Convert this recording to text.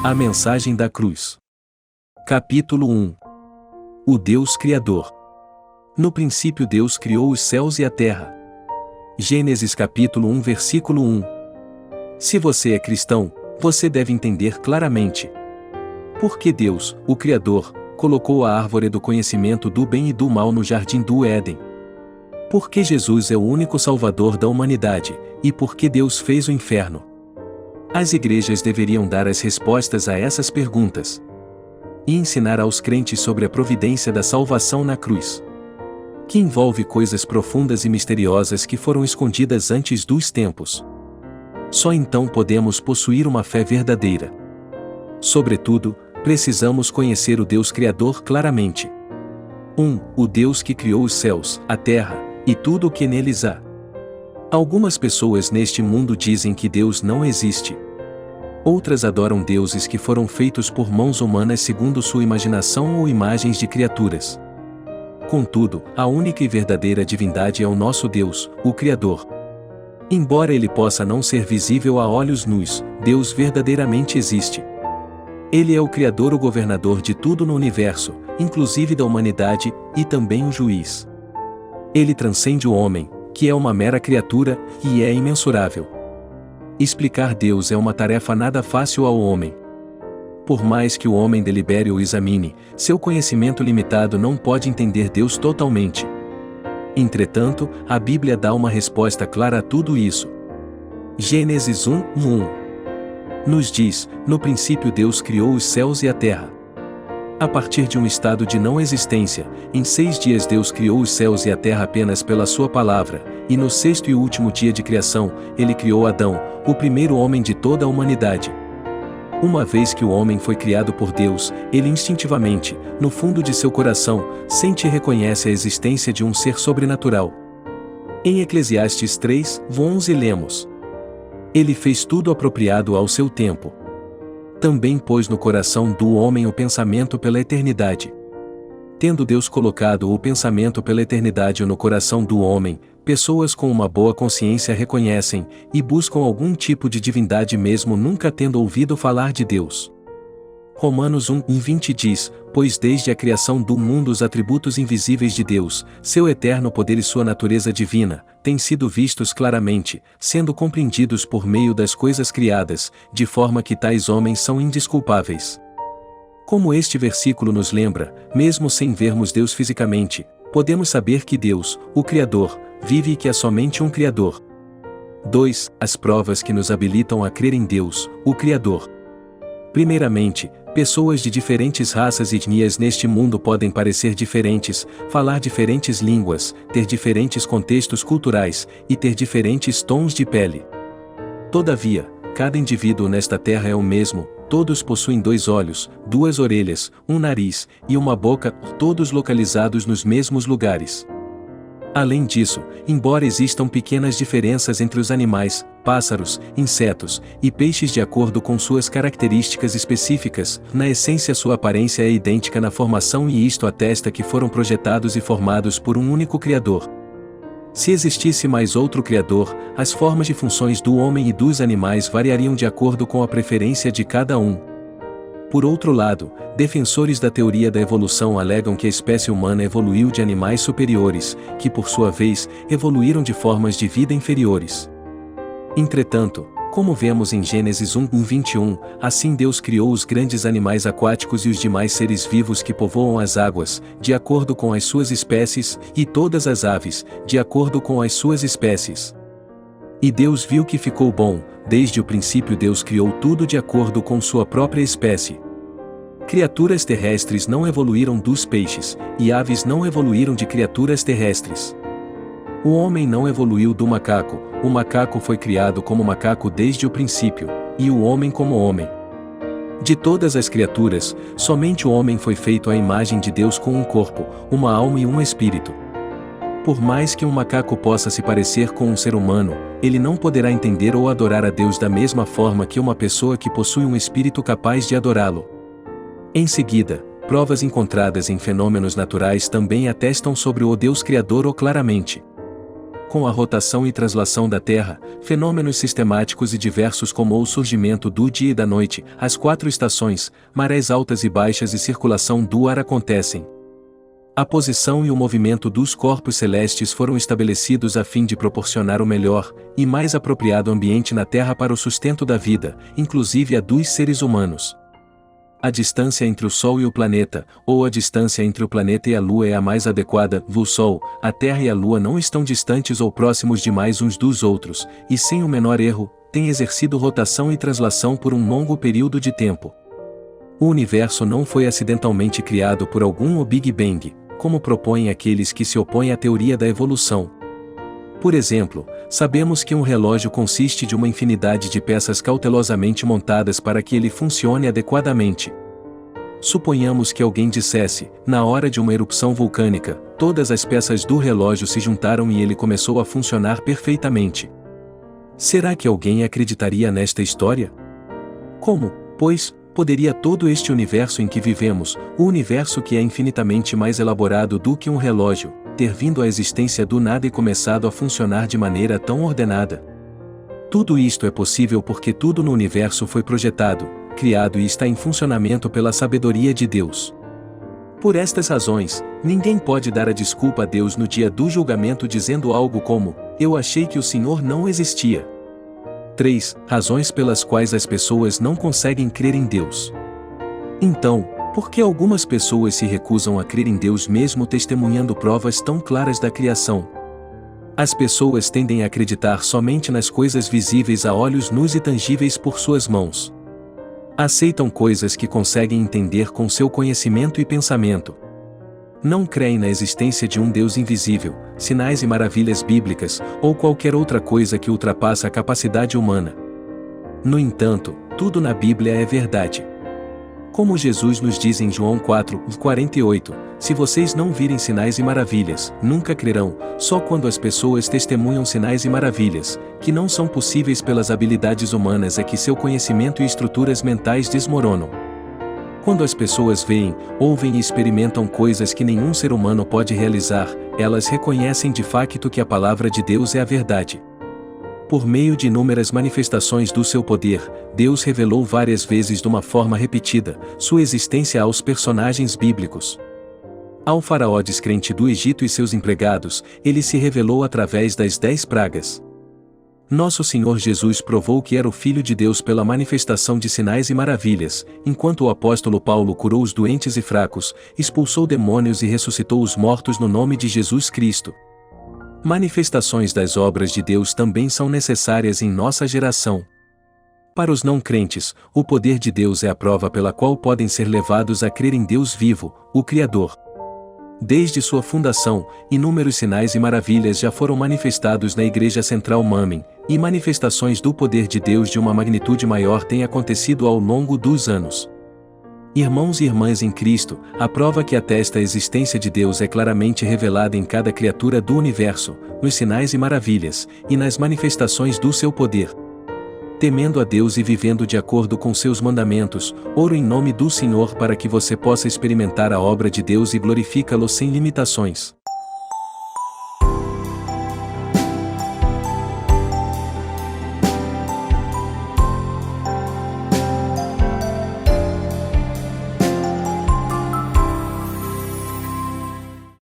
A mensagem da cruz. Capítulo 1. O Deus Criador. No princípio Deus criou os céus e a terra. Gênesis capítulo 1 versículo 1. Se você é cristão, você deve entender claramente por que Deus, o Criador, colocou a árvore do conhecimento do bem e do mal no jardim do Éden. Por que Jesus é o único Salvador da humanidade, e por que Deus fez o inferno? As igrejas deveriam dar as respostas a essas perguntas e ensinar aos crentes sobre a providência da salvação na cruz, que envolve coisas profundas e misteriosas que foram escondidas antes dos tempos. Só então podemos possuir uma fé verdadeira. Sobretudo, precisamos conhecer o Deus Criador claramente. 1. O Deus que criou os céus, a terra, e tudo o que neles há. Algumas pessoas neste mundo dizem que Deus não existe. Outras adoram deuses que foram feitos por mãos humanas segundo sua imaginação ou imagens de criaturas. Contudo, a única e verdadeira divindade é o nosso Deus, o Criador. Embora ele possa não ser visível a olhos nus, Deus verdadeiramente existe. Ele é o Criador, o governador de tudo no universo, inclusive da humanidade, e também o juiz. Ele transcende o homem, que é uma mera criatura, e é imensurável. Explicar Deus é uma tarefa nada fácil ao homem. Por mais que o homem delibere ou examine, seu conhecimento limitado não pode entender Deus totalmente. Entretanto, a Bíblia dá uma resposta clara a tudo isso. Gênesis 1:1 nos diz: no princípio Deus criou os céus e a terra. A partir de um estado de não existência, em 6 dias Deus criou os céus e a terra apenas pela sua palavra, e no 6º e último dia de criação, ele criou Adão, o primeiro homem de toda a humanidade. Uma vez que o homem foi criado por Deus, ele instintivamente, no fundo de seu coração, sente e reconhece a existência de um ser sobrenatural. Em Eclesiastes 3:11 lemos: ele fez tudo apropriado ao seu tempo. Também pôs no coração do homem o pensamento pela eternidade. Tendo Deus colocado o pensamento pela eternidade no coração do homem, pessoas com uma boa consciência reconhecem e buscam algum tipo de divindade mesmo nunca tendo ouvido falar de Deus. Romanos 1:20 diz: pois desde a criação do mundo os atributos invisíveis de Deus, seu eterno poder e sua natureza divina, têm sido vistos claramente, sendo compreendidos por meio das coisas criadas, de forma que tais homens são indesculpáveis. Como este versículo nos lembra, mesmo sem vermos Deus fisicamente, podemos saber que Deus, o Criador, vive e que há somente um Criador. 2. As provas que nos habilitam a crer em Deus, o Criador. Primeiramente, pessoas de diferentes raças e etnias neste mundo podem parecer diferentes, falar diferentes línguas, ter diferentes contextos culturais, e ter diferentes tons de pele. Todavia, cada indivíduo nesta terra é o mesmo, todos possuem 2 olhos, 2 orelhas, um nariz, e uma boca, todos localizados nos mesmos lugares. Além disso, embora existam pequenas diferenças entre os animais, pássaros, insetos e peixes de acordo com suas características específicas, na essência sua aparência é idêntica na formação e isto atesta que foram projetados e formados por um único Criador. Se existisse mais outro Criador, as formas e funções do homem e dos animais variariam de acordo com a preferência de cada um. Por outro lado, defensores da teoria da evolução alegam que a espécie humana evoluiu de animais superiores, que por sua vez, evoluíram de formas de vida inferiores. Entretanto, como vemos em Gênesis 1:21, assim Deus criou os grandes animais aquáticos e os demais seres vivos que povoam as águas, de acordo com as suas espécies, e todas as aves, de acordo com as suas espécies. E Deus viu que ficou bom. Desde o princípio Deus criou tudo de acordo com sua própria espécie. Criaturas terrestres não evoluíram dos peixes, e aves não evoluíram de criaturas terrestres. O homem não evoluiu do macaco, o macaco foi criado como macaco desde o princípio, e o homem como homem. De todas as criaturas, somente o homem foi feito à imagem de Deus com um corpo, uma alma e um espírito. Por mais que um macaco possa se parecer com um ser humano, ele não poderá entender ou adorar a Deus da mesma forma que uma pessoa que possui um espírito capaz de adorá-lo. Em seguida, provas encontradas em fenômenos naturais também atestam sobre o Deus Criador claramente. com a rotação e translação da Terra, fenômenos sistemáticos e diversos como o surgimento do dia e da noite, as 4 estações, marés altas e baixas e circulação do ar acontecem. A posição e o movimento dos corpos celestes foram estabelecidos a fim de proporcionar o melhor e mais apropriado ambiente na Terra para o sustento da vida, inclusive a dos seres humanos. A distância entre o Sol e o planeta, ou a distância entre o planeta e a Lua é a mais adequada. O Sol, a Terra e a Lua não estão distantes ou próximos demais uns dos outros, e sem o menor erro, têm exercido rotação e translação por um longo período de tempo. O universo não foi acidentalmente criado por algum Big Bang, como propõem aqueles que se opõem à teoria da evolução. Por exemplo, sabemos que um relógio consiste de uma infinidade de peças cautelosamente montadas para que ele funcione adequadamente. Suponhamos que alguém dissesse, na hora de uma erupção vulcânica, todas as peças do relógio se juntaram e ele começou a funcionar perfeitamente. Será que alguém acreditaria nesta história? Como, pois, poderia todo este universo em que vivemos, o universo que é infinitamente mais elaborado do que um relógio, ter vindo à existência do nada e começado a funcionar de maneira tão ordenada? Tudo isto é possível porque tudo no universo foi projetado, criado e está em funcionamento pela sabedoria de Deus. Por estas razões, ninguém pode dar a desculpa a Deus no dia do julgamento dizendo algo como: "Eu achei que o Senhor não existia." 3. Razões pelas quais as pessoas não conseguem crer em Deus. Então, por que algumas pessoas se recusam a crer em Deus mesmo testemunhando provas tão claras da criação? As pessoas tendem a acreditar somente nas coisas visíveis a olhos nus e tangíveis por suas mãos. Aceitam coisas que conseguem entender com seu conhecimento e pensamento. Não creem na existência de um Deus invisível, sinais e maravilhas bíblicas, ou qualquer outra coisa que ultrapassa a capacidade humana. No entanto, tudo na Bíblia é verdade. Como Jesus nos diz em João 4:48, se vocês não virem sinais e maravilhas, nunca crerão. Só quando as pessoas testemunham sinais e maravilhas, que não são possíveis pelas habilidades humanas, é que seu conhecimento e estruturas mentais desmoronam. Quando as pessoas veem, ouvem e experimentam coisas que nenhum ser humano pode realizar, elas reconhecem de facto que a palavra de Deus é a verdade. Por meio de inúmeras manifestações do seu poder, Deus revelou várias vezes de uma forma repetida sua existência aos personagens bíblicos. Ao faraó descrente do Egito e seus empregados, ele se revelou através das 10 pragas. Nosso Senhor Jesus provou que era o Filho de Deus pela manifestação de sinais e maravilhas, enquanto o apóstolo Paulo curou os doentes e fracos, expulsou demônios e ressuscitou os mortos no nome de Jesus Cristo. Manifestações das obras de Deus também são necessárias em nossa geração. Para os não crentes, o poder de Deus é a prova pela qual podem ser levados a crer em Deus vivo, o Criador. Desde sua fundação, inúmeros sinais e maravilhas já foram manifestados na Igreja Central Mamen, e manifestações do poder de Deus de uma magnitude maior têm acontecido ao longo dos anos. Irmãos e irmãs em Cristo, a prova que atesta a existência de Deus é claramente revelada em cada criatura do universo, nos sinais e maravilhas, e nas manifestações do seu poder. Temendo a Deus e vivendo de acordo com seus mandamentos, oro em nome do Senhor para que você possa experimentar a obra de Deus e glorificá-lo sem limitações.